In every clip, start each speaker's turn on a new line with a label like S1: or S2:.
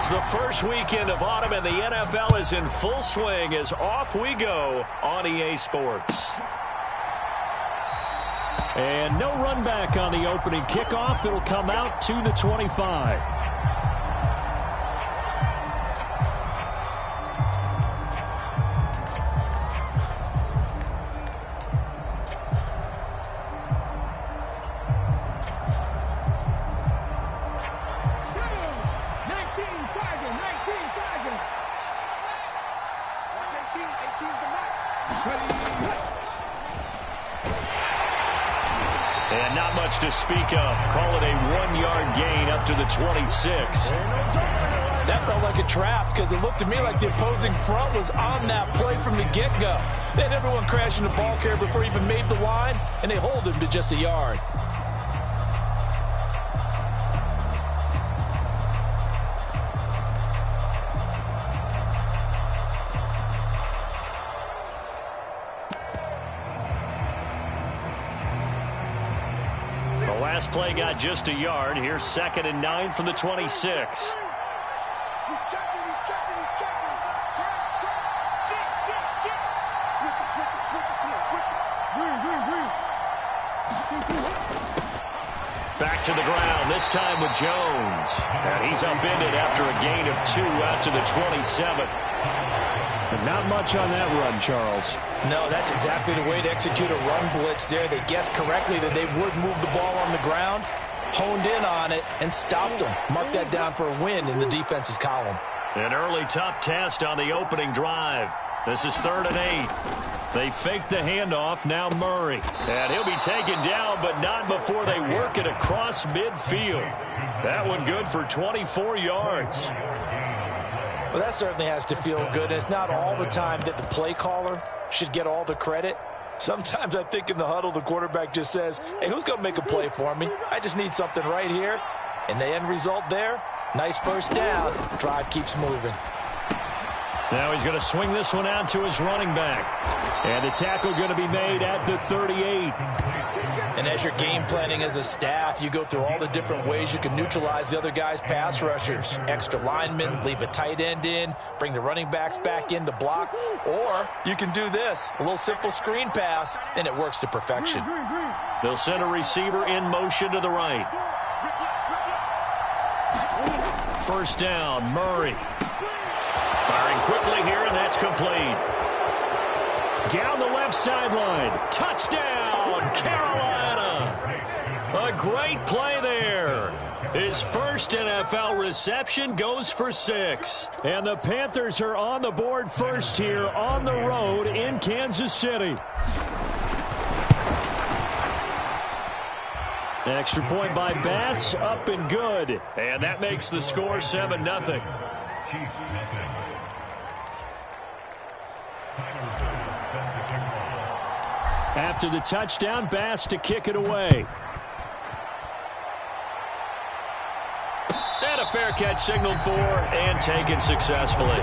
S1: It's the first weekend of autumn, and the NFL is in full swing as off we go on EA Sports. And no run back on the opening kickoff. It'll come out to the 25. And not much to speak of. Call it a 1-yard gain up to the 26.
S2: That felt like a trap because it looked to me like the opposing front was on that play from the get-go. They had everyone crashing the ball carrier before he even made the line, and they hold him to just a yard.
S1: Last play got just a yard. Here's 2nd and 9 from the 26.
S3: He's checking.
S1: Back to the ground, this time with Jones. And he's upended after a gain of 2 out to the 27.
S4: But not much on that run, Charles.
S2: No, that's exactly the way to execute a run blitz there. They guessed correctly that they would move the ball on the ground, honed in on it, and stopped them. Mark that down for a win in the defense's column.
S1: An early tough test on the opening drive. This is 3rd and 8. They fake the handoff, now Murray. And he'll be taken down, but not before they work it across midfield. That one good for 24 yards.
S2: Well, that certainly has to feel good. It's not all the time that the play caller should get all the credit. Sometimes I think in the huddle, the quarterback just says, hey, who's going to make a play for me? I just need something right here. And the end result there, nice first down. Drive keeps moving.
S1: Now he's going to swing this one out to his running back. And the tackle going to be made at the 38.
S2: And as you're game planning as a staff, you go through all the different ways you can neutralize the other guy's pass rushers. Extra linemen, leave a tight end in, bring the running backs back in to block. Or you can do this, a little simple screen pass, and it works to perfection.
S1: They'll send a receiver in motion to the right. First down, Murray. Firing quickly here, and that's complete. Down the left sideline. Touchdown, Carolina. A great play there. His first NFL reception goes for 6. And the Panthers are on the board first here on the road in Kansas City. Extra point by Bass, up and good. And that makes the score 7-0. After the touchdown, Bass to kick it away. And a fair catch signaled for and taken successfully.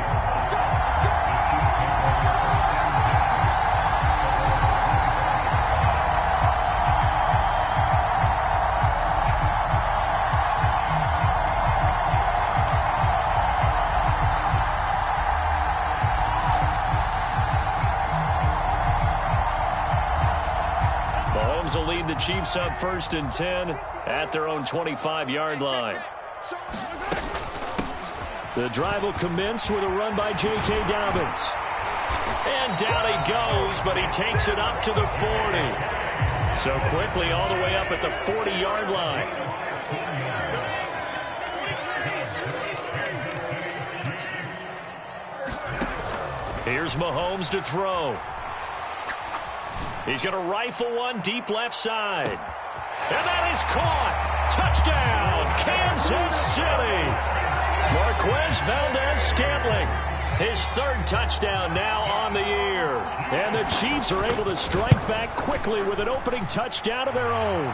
S1: Will lead the Chiefs up 1st and 10 at their own 25-yard line. The drive will commence with a run by J.K. Dobbins. And down he goes, but he takes it up to the 40. So quickly all the way up at the 40-yard line. Here's Mahomes to throw. He's going to rifle one deep left side. And that is caught. Touchdown, Kansas City. Marquez Valdez-Scantling. His 3rd touchdown now on the year. And the Chiefs are able to strike back quickly with an opening touchdown of their own.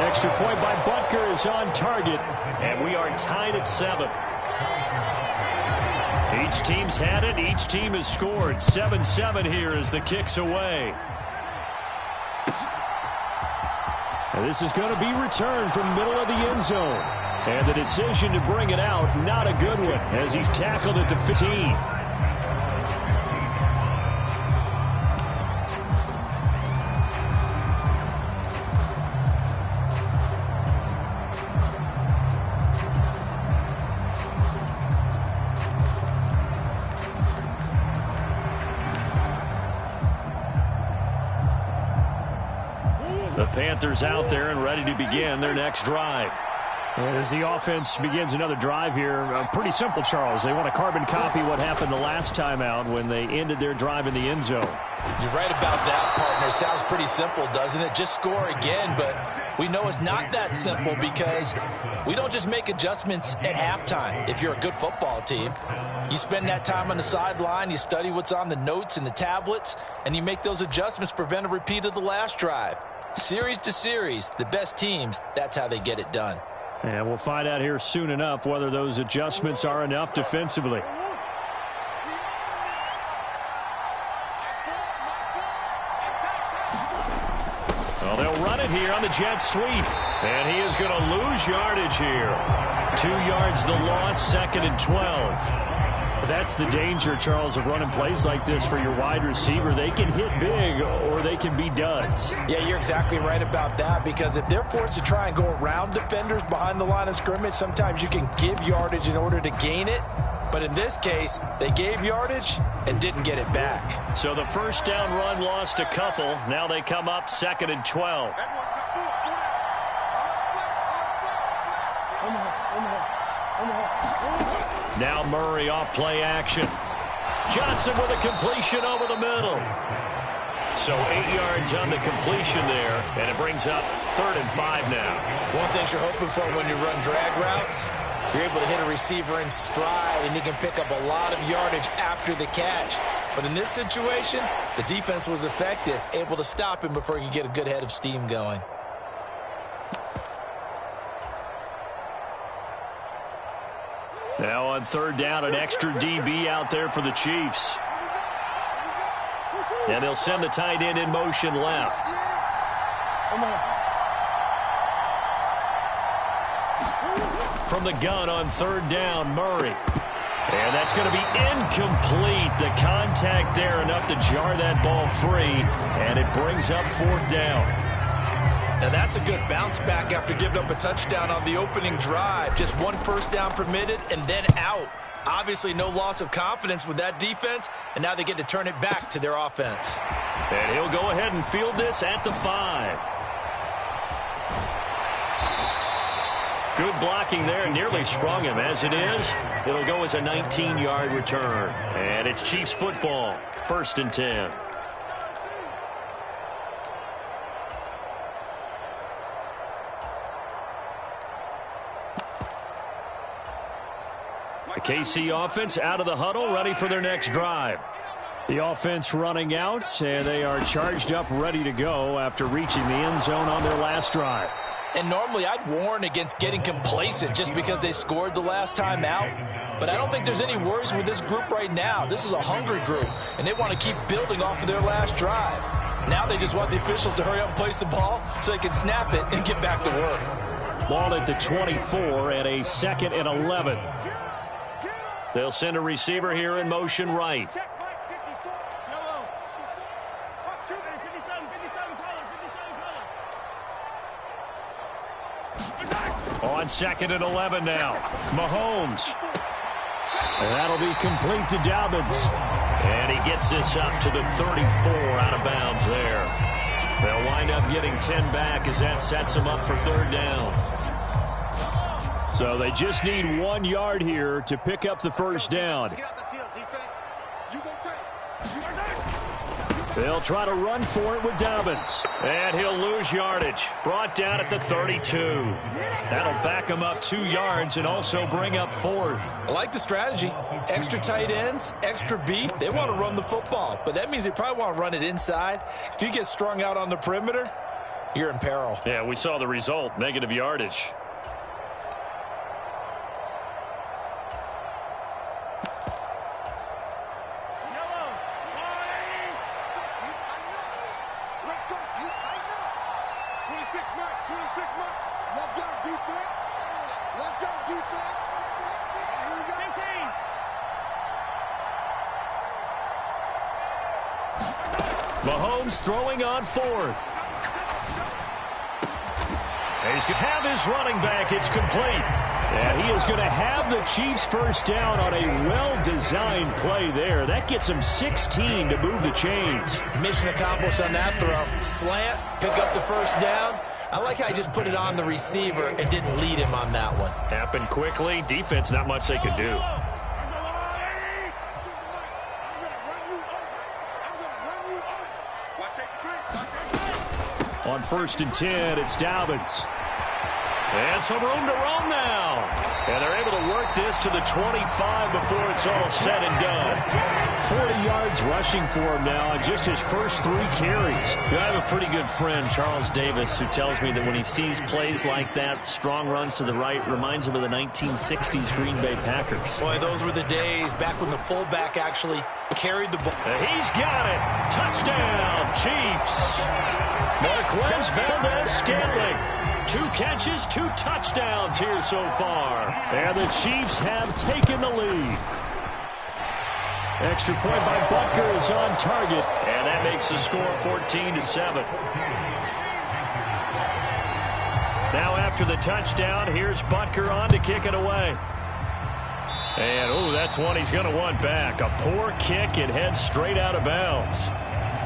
S1: Extra point by Butker is on target. And we are tied at 7. Each team's had it. Each team has scored. 7-7 here as the kick's away. And this is going to be returned from middle of the end zone.
S4: And the decision to bring it out, not a good one, as he's tackled at the 15.
S1: The Panthers out there and ready to begin their next drive.
S4: And as the offense begins another drive here, pretty simple, Charles. They want to carbon copy what happened the last time out when they ended their drive in the end zone.
S2: You're right about that, partner. Sounds pretty simple, doesn't it? Just score again, but we know it's not that simple because we don't just make adjustments at halftime if you're a good football team. You spend that time on the sideline, you study what's on the notes and the tablets, and you make those adjustments to prevent a repeat of the last drive. Series to series, the best teams, that's how they get it done.
S4: And we'll find out here soon enough whether those adjustments are enough defensively.
S1: Well, they'll run it here on the jet sweep. And he is going to lose yardage here. 2 yards the loss, 2nd and 12.
S4: That's the danger, Charles, of running plays like this for your wide receiver. They can hit big or they can be duds.
S2: Yeah, you're exactly right about that because if they're forced to try and go around defenders behind the line of scrimmage, sometimes you can give yardage in order to gain it. But in this case, they gave yardage and didn't get it back.
S1: So the first down run lost a couple. Now they come up 2nd and 12. Now Murray off play action. Johnson with a completion over the middle. So 8 yards on the completion there, and it brings up 3rd and 5 now.
S2: One thing you're hoping for when you run drag routes, you're able to hit a receiver in stride, and he can pick up a lot of yardage after the catch. But in this situation, the defense was effective, able to stop him before he could get a good head of steam going.
S1: Now on 3rd down, an extra DB out there for the Chiefs. And they'll send the tight end in motion left. From the gun on 3rd down, Murray. And that's going to be incomplete. The contact there enough to jar that ball free. And it brings up 4th down.
S2: Now that's a good bounce back after giving up a touchdown on the opening drive. Just 1 first down permitted and then out. Obviously no loss of confidence with that defense, and now they get to turn it back to their offense.
S1: And he'll go ahead and field this at the 5. Good blocking there, nearly sprung him. As it is, it'll go as a 19-yard return. And it's Chiefs football, 1st and 10. The KC offense out of the huddle, ready for their next drive.
S4: The offense running out, and they are charged up, ready to go after reaching the end zone on their last drive.
S2: And normally I'd warn against getting complacent just because they scored the last time out. But I don't think there's any worries with this group right now. This is a hungry group, and they want to keep building off of their last drive. Now they just want the officials to hurry up and place the ball so they can snap it and get back to work.
S4: Ball at the 24 and a 2nd and 11.
S1: They'll send a receiver here in motion right. On 2nd and 11 now. Mahomes.
S4: And that'll be complete to Dobbins.
S1: And he gets this up to the 34 out of bounds there. They'll wind up getting 10 back as that sets them up for 3rd down.
S4: So they just need 1 yard here to pick up the first down.
S1: They'll try to run for it with Dobbins. And he'll lose yardage. Brought down at the 32. That'll back him up 2 yards and also bring up 4th.
S2: I like the strategy. Extra tight ends, extra beef. They want to run the football, but that means they probably want to run it inside. If you get strung out on the perimeter, you're in peril.
S1: Yeah, we saw the result. Negative yardage. Mahomes throwing on fourth. He's going to have his running back. It's complete.
S4: And he is going to have the Chiefs first down on a well-designed play there. That gets him 16 to move the chains.
S2: Mission accomplished on that throw. Slant, pick up the first down. I like how he just put it on the receiver and didn't lead him on that one.
S1: Happened quickly. Defense, not much they could do.
S4: On 1st and 10, it's Dobbins.
S1: And some room to roam now. And they're able to work this to the 25 before it's all said and done.
S4: 40 yards rushing for him now on just his first 3 carries.
S1: I have a pretty good friend, Charles Davis, who tells me that when he sees plays like that, strong runs to the right, reminds him of the 1960s Green Bay Packers.
S2: Boy, those were the days back when the fullback actually carried the ball.
S1: And he's got it. Touchdown, Chiefs. Marquez Valdez-Scantling. 2 catches, 2 touchdowns here so far.
S4: And the Chiefs have taken the lead. Extra point by Butker is on target.
S1: And that makes the score 14-7. Now after the touchdown, here's Butker on to kick it away. And, oh, that's one he's going to want back. A poor kick. It heads straight out of bounds.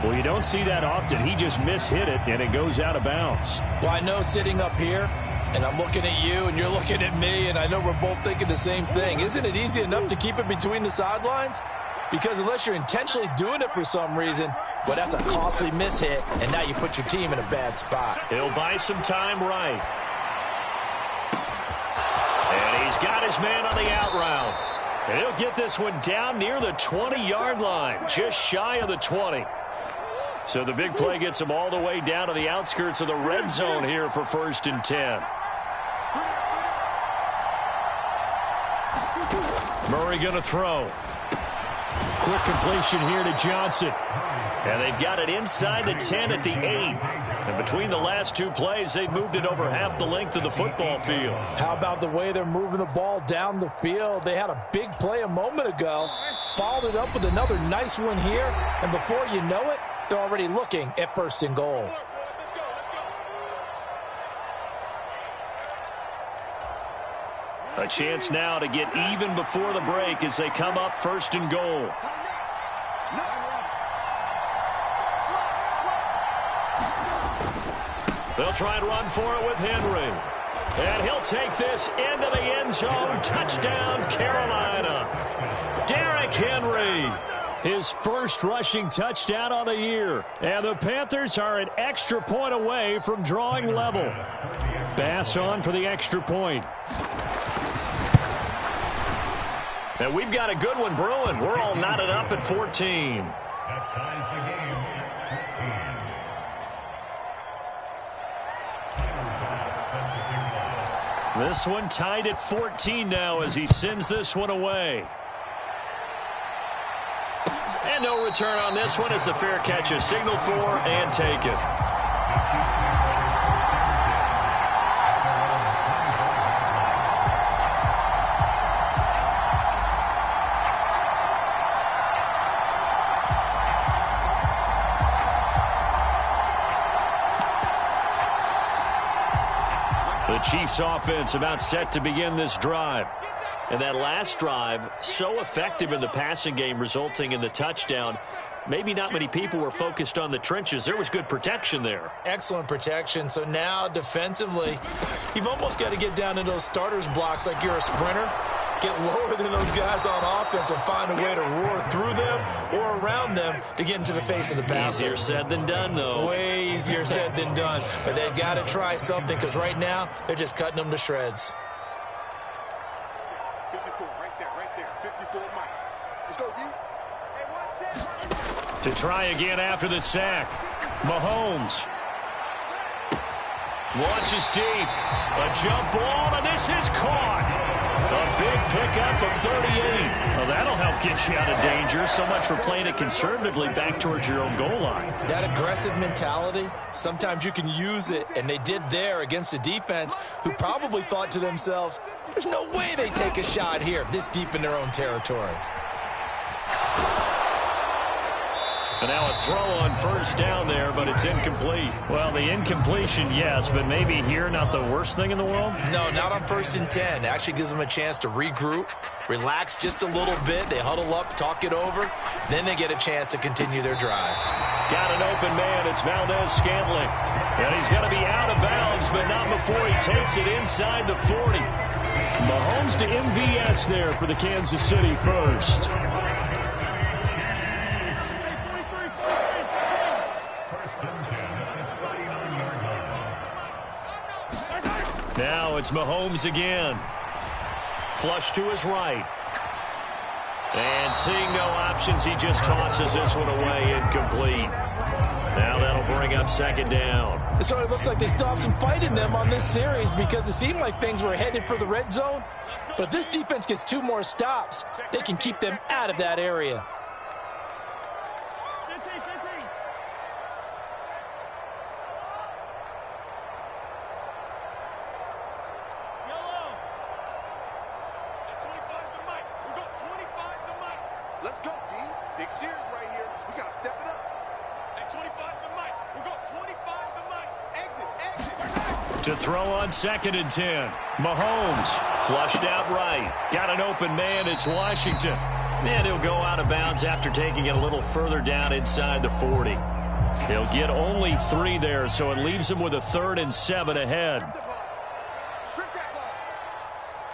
S4: Well, you don't see that often. He just mishit it, and it goes out of bounds.
S2: Well, I know sitting up here, and I'm looking at you, and you're looking at me, and I know we're both thinking the same thing. Isn't it easy enough to keep it between the sidelines? Because unless you're intentionally doing it for some reason, well, that's a costly mishit, and now you put your team in a bad spot.
S1: He'll buy some time right. And he's got his man on the out route. And he'll get this one down near the 20-yard line, just shy of the 20. So the big play gets him all the way down to the outskirts of the red zone here for 1st and 10. Murray going to throw.
S4: Quick completion here to Johnson.
S1: And they've got it inside the 10 at the 8. And between the last 2 plays, they've moved it over half the length of the football field.
S2: How about the way they're moving the ball down the field? They had a big play a moment ago, followed it up with another nice one here, and before you know it, they're already looking at 1st and goal.
S1: A chance now to get even before the break as they come up 1st and goal. They'll try and run for it with Henry. And he'll take this into the end zone. Touchdown, Carolina. Derrick Henry.
S4: His first rushing touchdown on the year. And the Panthers are an extra point away from drawing level. Bass on for the extra point.
S1: And we've got a good one brewing. We're all knotted up at 14. This one tied at 14 now as he sends this one away. And no return on this one as the fair catch is signaled for and taken. The Chiefs offense about set to begin this drive. And that last drive, so effective in the passing game, resulting in the touchdown. Maybe not many people were focused on the trenches. There was good protection there.
S2: Excellent protection. So now defensively, you've almost got to get down into those starters blocks like you're a sprinter. Get lower than those guys on offense and find a way to roar through them or around them to get into the face of the passer.
S1: Easier said than done, though.
S2: Way easier said than done. But they've got to try something because right now they're just cutting them to shreds.
S1: To try again after the sack. Mahomes launches deep. A jump ball, and this is caught. A big pickup of 38. Well, that'll help get you out of danger. So much for playing it conservatively back towards your own goal line.
S2: That aggressive mentality, sometimes you can use it, and they did there against a defense who probably thought to themselves, there's no way they take a shot here this deep in their own territory.
S4: And now a throw on first down there, but it's incomplete. Well, the incompletion, yes, but maybe here not the worst thing in the world?
S2: No, not on 1st and 10. It actually gives them a chance to regroup, relax just a little bit. They huddle up, talk it over. Then they get a chance to continue their drive.
S1: Got an open man. It's Valdez-Scantling. And he's going to be out of bounds, but not before he takes it inside the 40.
S4: Mahomes to MVS there for the Kansas City first.
S1: Now it's Mahomes again. Flush to his right. And seeing no options, he just tosses this one away, incomplete. Now that'll bring up second down.
S2: It sort of looks like they still have some fight in them on this series because it seemed like things were headed for the red zone. But if this defense gets 2 more stops, they can keep them out of that area.
S3: Let's go, D. Big series right here. We got to step it up. At 25 the mic. We'll go 25 the mic. Exit.
S1: To throw on 2nd and 10. Mahomes flushed out right. Got an open man. It's Washington. And he'll go out of bounds after taking it a little further down inside the 40. He'll get only 3 there, so it leaves him with a 3rd and 7 ahead.
S3: Strip that ball.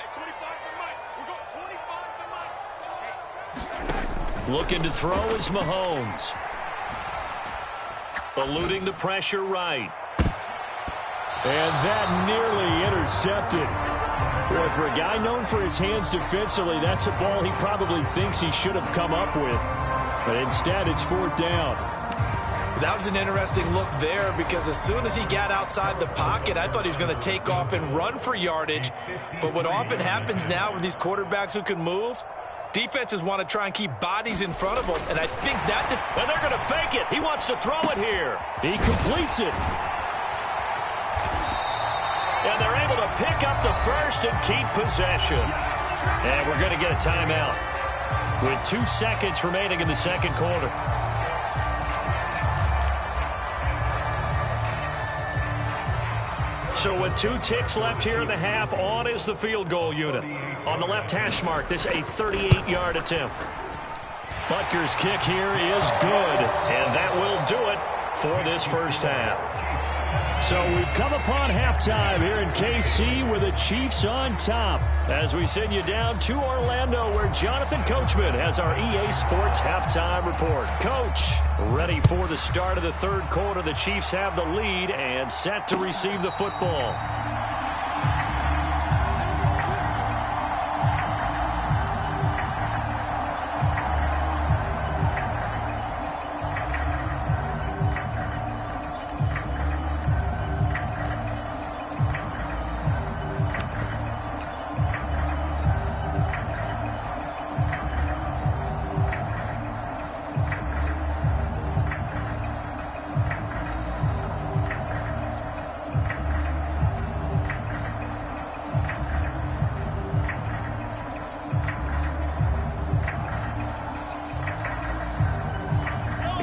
S3: At 25 the mic. We'll go 25 the mic.
S1: Looking to throw is Mahomes. Eluding the pressure right.
S4: And that nearly intercepted. Boy, for a guy known for his hands defensively, that's a ball he probably thinks he should have come up with. But instead, it's 4th down.
S2: That was an interesting look there because as soon as he got outside the pocket, I thought he was going to take off and run for yardage. But what often happens now with these quarterbacks who can move, defenses want to try and keep bodies in front of them, and I think that just...
S1: And they're going to fake it. He wants to throw it here.
S4: He completes it.
S1: And they're able to pick up the first and keep possession. And we're going to get a timeout with 2 seconds remaining in the second quarter. So with 2 ticks left here in the half, on is the field goal unit. On the left hash mark, this a 38-yard attempt. Butker's kick here is good, and that will do it for this first half.
S4: So we've come upon halftime here in KC with the Chiefs on top.
S1: As we send you down to Orlando, where Jonathan Coachman has our EA Sports halftime report. Coach, ready for the start of the third quarter. The Chiefs have the lead and set to receive the football.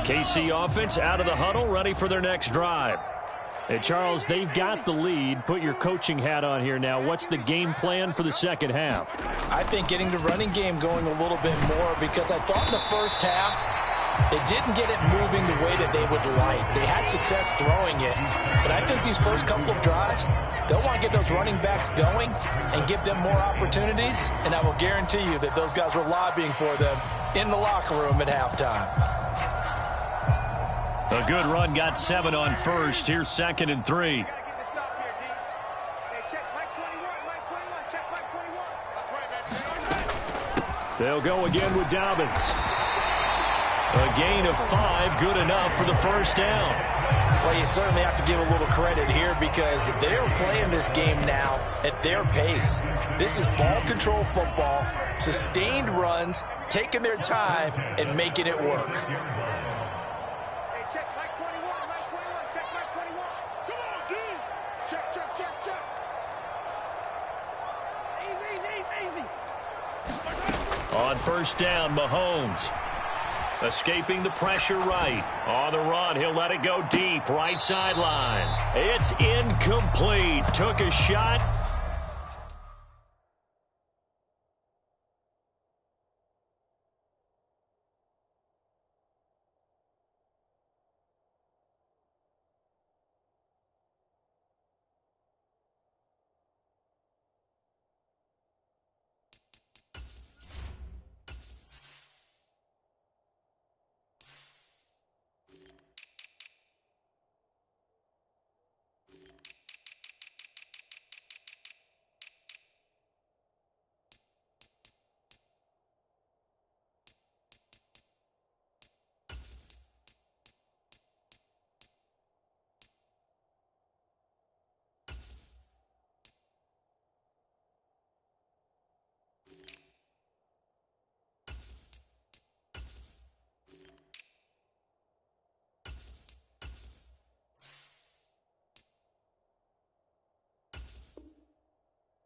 S1: KC offense out of the huddle, ready for their next drive. Hey, Charles, they've got the lead. Put your coaching hat on here now. What's the game plan for the second half?
S2: I think getting the running game going a little bit more because I thought in the first half they didn't get it moving the way that they would like. They had success throwing it, but I think these first couple of drives, they'll want to get those running backs going and give them more opportunities, and I will guarantee you that those guys were lobbying for them in the locker room at halftime.
S1: A good run, got 7 on first. Here's 2nd and 3.
S4: They'll go again with Dobbins.
S1: A gain of 5, good enough for the first down.
S2: Well, you certainly have to give a little credit here because they're playing this game now at their pace. This is ball control football, sustained runs, taking their time, and making it work.
S1: On first down, Mahomes. Escaping the pressure right. On the run, he'll let it go deep. Right sideline. It's incomplete. Took a shot.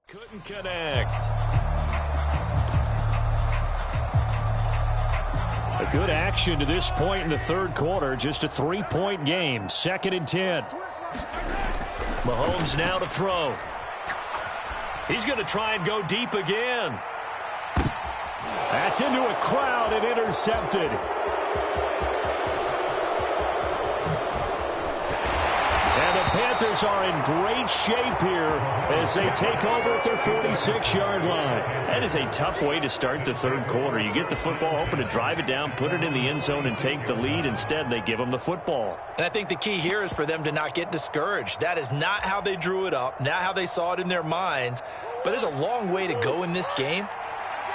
S1: Couldn't connect. A good action to this point in the third quarter. Just a 3-point game. 2nd and 10. Mahomes now to throw. He's going to try and go deep again. That's into a crowd and intercepted. And the Panthers are in great shape here as they take over at their 46-yard line. That is a tough way to start the third quarter. You get the football, hoping to drive it down, put it in the end zone, and take the lead. Instead, they give them the football.
S2: And I think the key here is for them to not get discouraged. That is not how they drew it up, not how they saw it in their minds. But there's a long way to go in this game.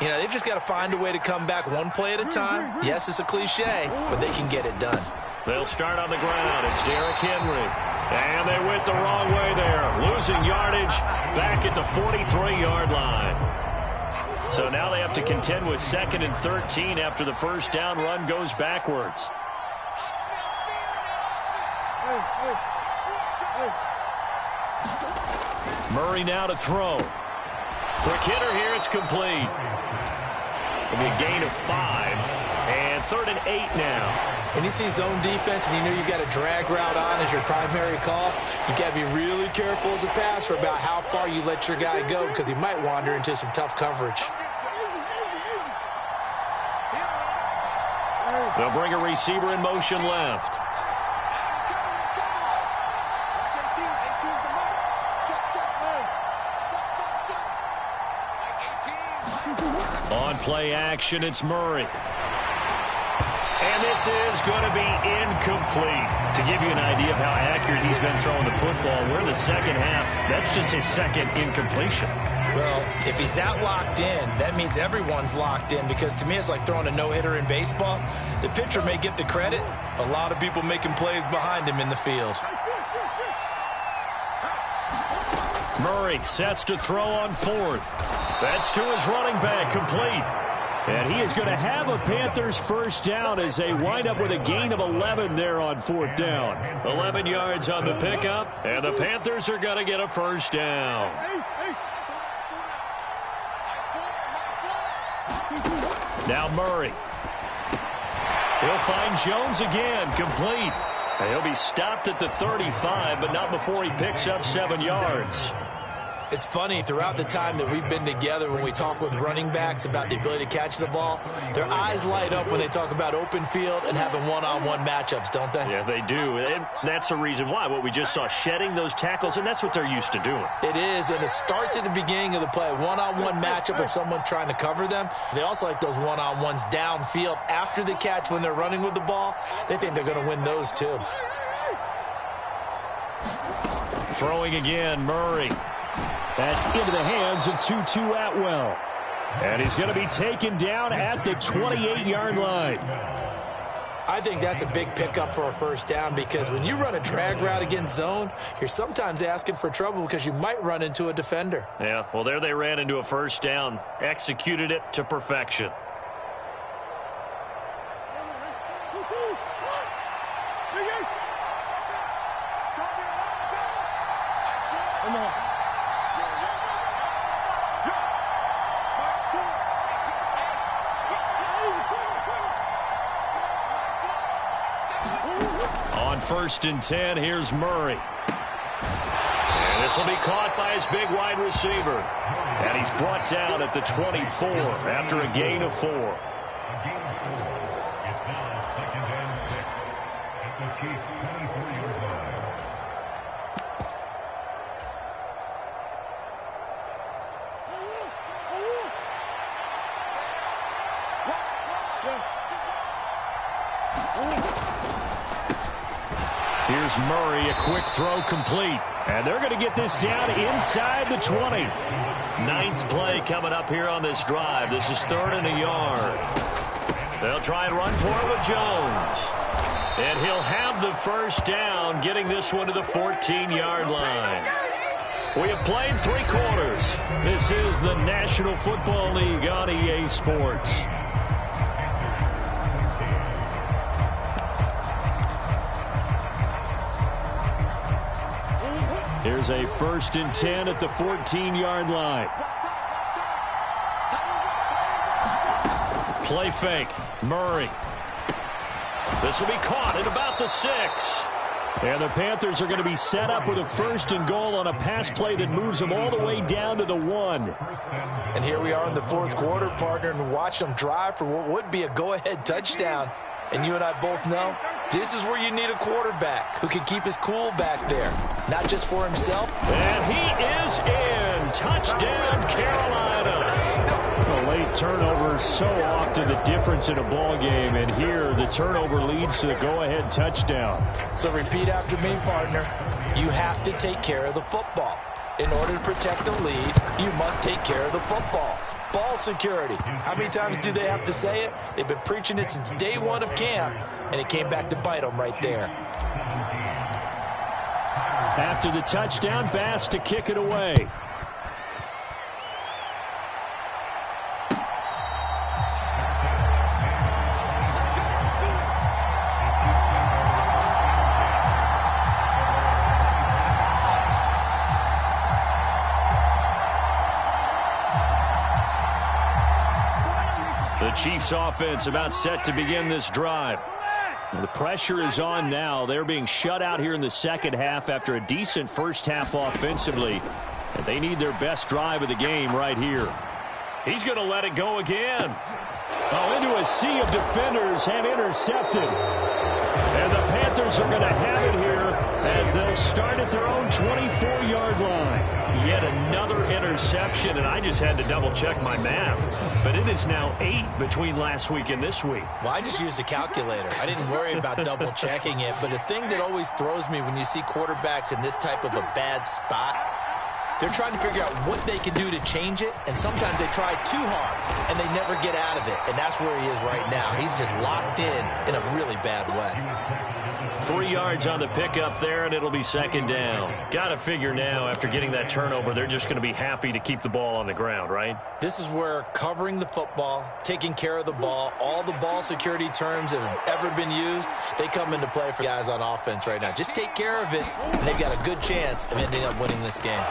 S2: You know, they've just got to find a way to come back one play at a time. Yes, it's a cliche, but they can get it done.
S1: They'll start on the ground. It's Derrick Henry. And they went the wrong way there. Losing yardage back at the 43-yard line. So now they have to contend with 2nd and 13 after the first down run goes backwards. Murray now to throw. Quick hitter here. It's complete. It'll be a gain of 5. And 3rd and 8 now.
S2: When you see zone defense and you know you've got a drag route on as your primary call, you've got to be really careful as a passer about how far you let your guy go because he might wander into some tough coverage.
S1: They'll bring a receiver in motion left. On play action, it's Murray. And this is going to be incomplete. To give you an idea of how accurate he's been throwing the football, we're in the second half. That's just his second incompletion.
S2: Well, if he's that locked in, that means everyone's locked in because to me it's like throwing a no-hitter in baseball. The pitcher may get the credit. A lot of people making plays behind him in the field.
S1: Murray sets to throw on 4th. That's to his running back, complete. And he is going to have a Panthers first down as they wind up with a gain of 11 there on 4th down. 11 yards on the pickup, and the Panthers are going to get a first down. Now Murray. He'll find Jones again, complete. And he'll be stopped at the 35, but not before he picks up 7 yards.
S2: It's funny, throughout the time that we've been together, when we talk with running backs about the ability to catch the ball, their eyes light up when they talk about open field and having one-on-one matchups, don't they?
S1: Yeah, they do. And that's the reason why. What we just saw, shedding those tackles, and that's what they're used to doing.
S2: It is, and it starts at the beginning of the play. One-on-one matchup if someone's trying to cover them. They also like those one-on-ones downfield after the catch when they're running with the ball. They think they're going to win those too.
S1: Throwing again, Murray.
S4: That's into the hands of Tutu Atwell. And he's going to be taken down at the 28-yard line.
S2: I think that's a big pickup for a first down because when you run a drag route against zone, you're sometimes asking for trouble because you might run into a defender.
S1: Yeah, well, there they ran into a first down. Executed it to perfection. on 1st and 10. Here's Murray. And this will be caught by his big wide receiver. And he's brought down at the 24 after a gain of 4.
S4: Here's Murray, a quick throw complete. And they're going to get this down inside the 20.
S1: 9th play coming up here on this drive. This is 3rd and a yard. They'll try and run for it with Jones. And he'll have the first down, getting this one to the 14-yard line. We have played 3 quarters. This is the National Football League on EA Sports.
S4: Here's a 1st and 10 at the 14-yard line.
S1: Play fake. Murray. This will be caught at about the 6.
S4: And the Panthers are going to be set up with a 1st and goal on a pass play that moves them all the way down to the 1.
S2: And here we are in the 4th quarter, partner, and watch them drive for what would be a go-ahead touchdown. And you and I both know this is where you need a quarterback who can keep his cool back there, not just for himself.
S1: And he is in. Touchdown, Carolina.
S4: A late turnover is so often the difference in a ball game, and here the turnover leads to the go-ahead touchdown.
S2: So repeat after me, partner. You have to take care of the football. In order to protect the lead, you must take care of the football. Ball security. How many times do they have to say it? They've been preaching it since day 1 of camp, and it came back to bite them right there.
S4: After the touchdown, Bass to kick it away.
S1: The Chiefs offense about set to begin this drive.
S4: The pressure is on now. They're being shut out here in the second half after a decent first half offensively. And they need their best drive of the game right here.
S1: He's going to let it go again.
S4: Oh, into a sea of defenders and intercepted. And the Panthers are going to have it here as they'll start at their own 24-yard line.
S1: Yet another interception, and I just had to double-check my math. But it is now 8 between last week and this week.
S2: Well, I just used a calculator. I didn't worry about double-checking it. But the thing that always throws me when you see quarterbacks in this type of a bad spot, they're trying to figure out what they can do to change it, and sometimes they try too hard, and they never get out of it. And that's where he is right now. He's just locked in a really bad way.
S1: 3 yards on the pickup there, and it'll be 2nd down. Got to figure now, after getting that turnover, they're just going to be happy to keep the ball on the ground, right?
S2: This is where covering the football, taking care of the ball, all the ball security terms that have ever been used, they come into play for guys on offense right now. Just take care of it, and they've got a good chance of ending up winning this game.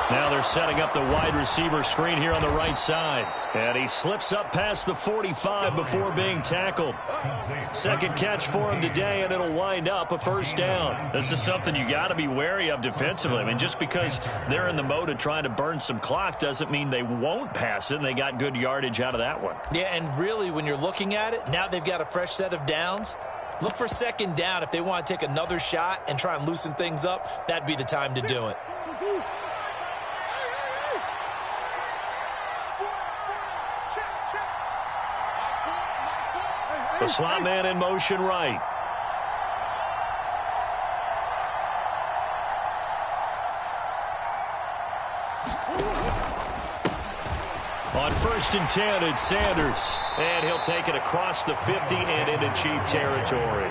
S1: Now they're setting up the wide receiver screen here on the right side. And he slips up past the 45 before being tackled. 2nd catch for him today, and it'll wind up a 1st down. This is something you got to be wary of defensively. I mean, just because they're in the mode of trying to burn some clock doesn't mean they won't pass it, and they got good yardage out of that one.
S2: Yeah, and really, when you're looking at it, now they've got a fresh set of downs. Look for 2nd down. If they want to take another shot and try and loosen things up, that'd be the time to do it.
S1: The slot man in motion right. On 1st and 10, it's Sanders. And he'll take it across the 50 and into Chief territory.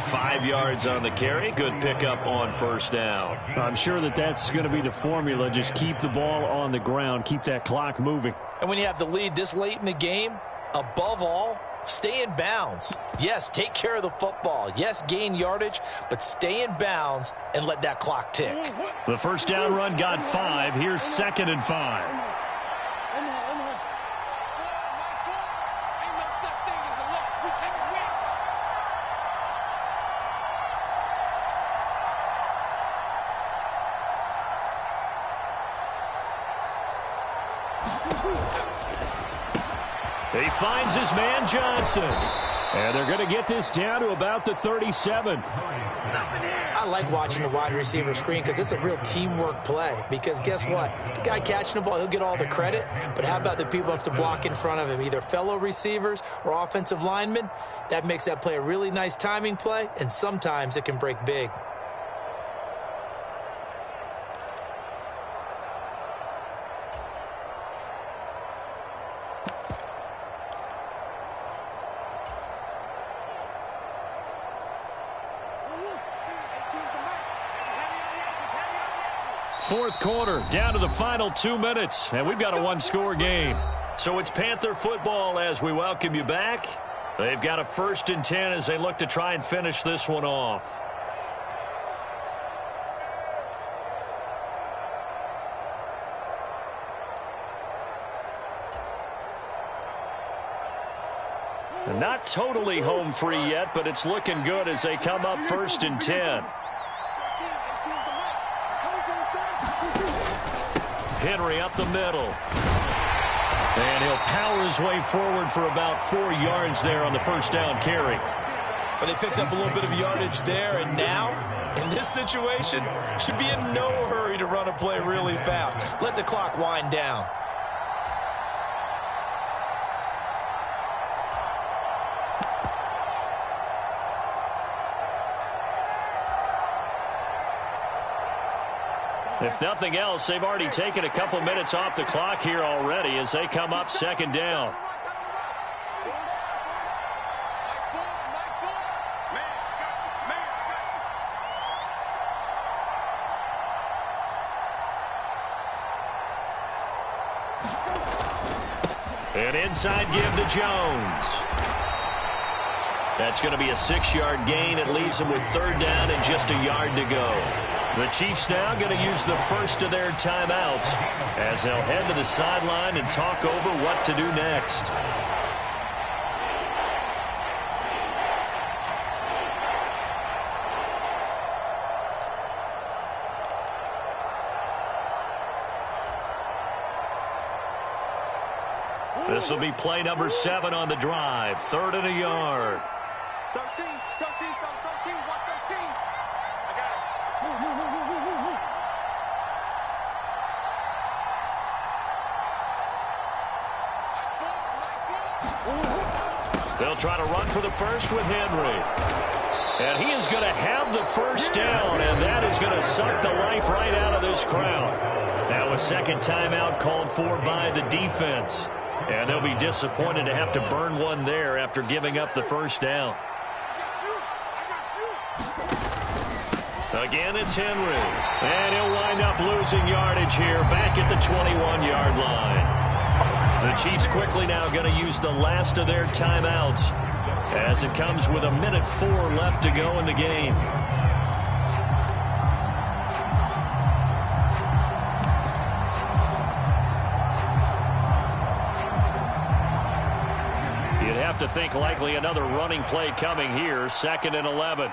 S1: 5 yards on the carry. Good pickup on 1st down.
S4: I'm sure that's going to be the formula. Just keep the ball on the ground. Keep that clock moving.
S2: And when you have the lead this late in the game, above all, stay in bounds. Yes, take care of the football. Yes, gain yardage, but stay in bounds and let that clock tick.
S1: The 1st down run got 5. Here's 2nd and 5. He finds his man Johnson.
S4: And they're going to get this down to about the 37.
S2: I like watching the wide receiver screen because it's a real teamwork play. Because guess what? The guy catching the ball, he'll get all the credit. But how about the people who have to block in front of him, either fellow receivers or offensive linemen? That makes that play a really nice timing play, and sometimes it can break big.
S1: Fourth quarter, down to the final 2 minutes, and we've got a one-score game. So it's Panther football as we welcome you back. They've got a 1st and 10 as they look to try and finish this one off. And not totally home free yet, but it's looking good as they come up 1st and 10. Henry up the middle. And he'll power his way forward for about 4 yards there on the first down carry.
S2: But they picked up a little bit of yardage there, and now, in this situation, should be in no hurry to run a play really fast. Let the clock wind down.
S1: If nothing else, they've already taken a couple minutes off the clock here already as they come up 2nd down. An inside give to Jones. That's going to be a 6-yard gain. It leaves them with 3rd down and just a yard to go. The Chiefs now going to use the first of their timeouts as they'll head to the sideline and talk over what to do next. This will be play number 7 on the drive. 3rd and a yard.
S3: 13, 13, 13, 13. I got it.
S1: They'll try to run for the first with Henry. And he is going to have the first down, and that is going to suck the life right out of this crowd. Now a second timeout called for by the defense. And they'll be disappointed to have to burn one there after giving up the first down. Again, it's Henry. And he'll wind up losing yardage here back at the 21-yard line. The Chiefs quickly now going to use the last of their timeouts as it comes with 1:04 left to go in the game. You'd have to think likely another running play coming here. 2nd and 11.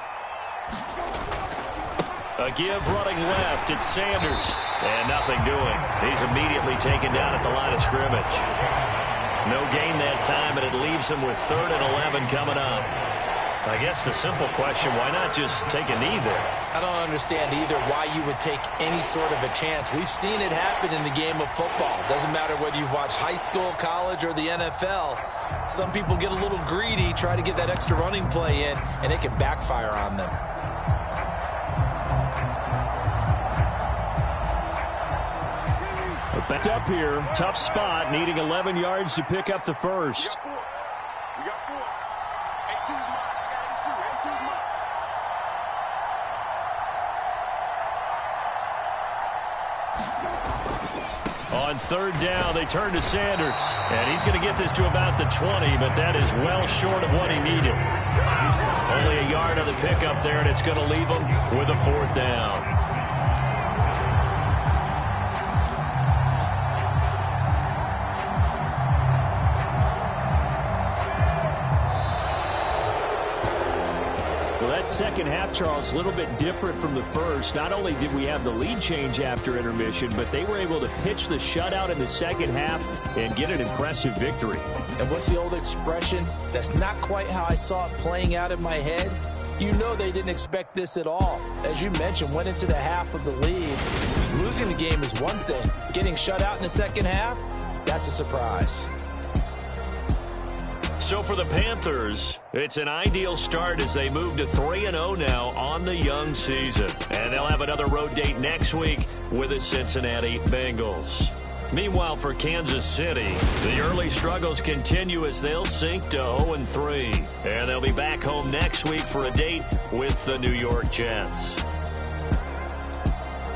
S1: A give running left. It's Sanders. And nothing doing. He's immediately taken down at the line of scrimmage. No gain that time, and it leaves him with 3rd and 11 coming up. I guess the simple question, why not just take a knee there?
S2: I don't understand either why you would take any sort of a chance. We've seen it happen in the game of football. Doesn't matter whether you've watched high school, college, or the NFL. Some people get a little greedy, try to get that extra running play in, and it can backfire on them.
S4: Backed up here, tough spot, needing 11 yards to pick up the first.
S3: We got 4. 82 is mine. I got 82. 82 is mine.
S1: On 3rd down, they turn to Sanders. And he's going to get this to about the 20, but that is well short of what he needed. Only a yard on the pickup there, and it's going to leave him with a 4th down.
S4: Second half, Charles, a little bit different from the first. Not only did we have the lead change after intermission, but they were able to pitch the shutout in the second half and get an impressive victory.
S2: And what's the old expression? That's not quite how I saw it playing out in my head. You know they didn't expect this at all. As you mentioned, went into the half of the lead. Losing the game is one thing. Getting shut out in the second half, that's a surprise.
S1: So for the Panthers, it's an ideal start as they move to 3-0 now on the young season. And they'll have another road date next week with the Cincinnati Bengals. Meanwhile, for Kansas City, the early struggles continue as they'll sink to 0-3. And they'll be back home next week for a date with the New York Jets.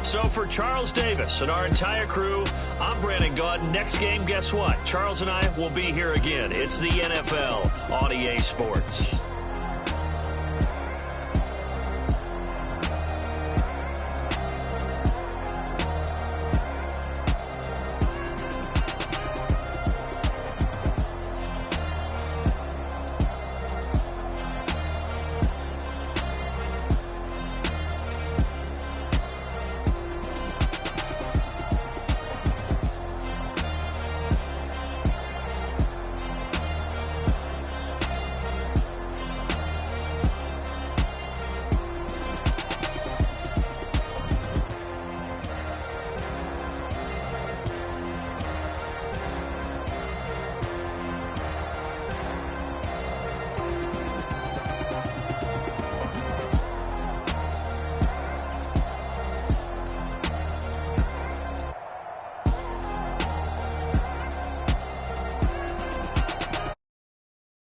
S1: So for Charles Davis and our entire crew, I'm Brandon Gaudin. Next game, guess what? Charles and I will be here again. It's the NFL on EA Sports.